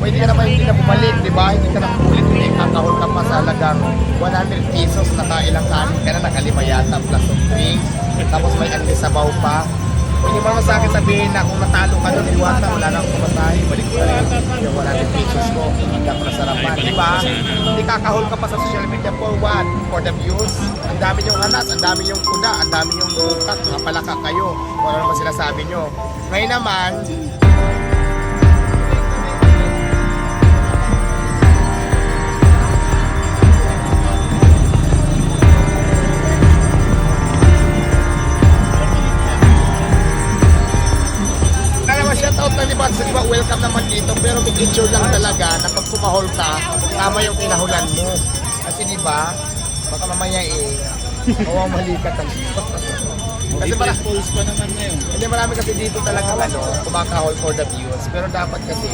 Pwede ka naman hindi na bumalik, di ba? Hindi ka na bumalik, hindi kakahol ka pa sa halagang 100 pesos, nakailang kanin ka na, nakalima yata, plus of drinks. Tapos may antisabaw pa. Pwede mo naman sa akin sabihin na kung natalo ka doon, iwata, wala na akong kumatahe, balik ko rin yung 100 pesos ko, hindi ako nasarapan, di ba? Hindi kakahol ka pa sa social media for what? For the views? Ang dami yung hanas, ang dami yung kuda, ang dami yung bukat, mga palaka kayo, kung ano naman sinasabi nyo. Ngayon naman, shoutout na diba, sa diba, welcome naman dito, pero may issue lang talaga na pag pumahol ka, tama yung pinahulan mo. Kasi diba, baka mamaya mali ka talaga. Kasi Pulse pa naman ngayon. hindi marami kasi dito talaga kumakahol for the views, pero dapat kasi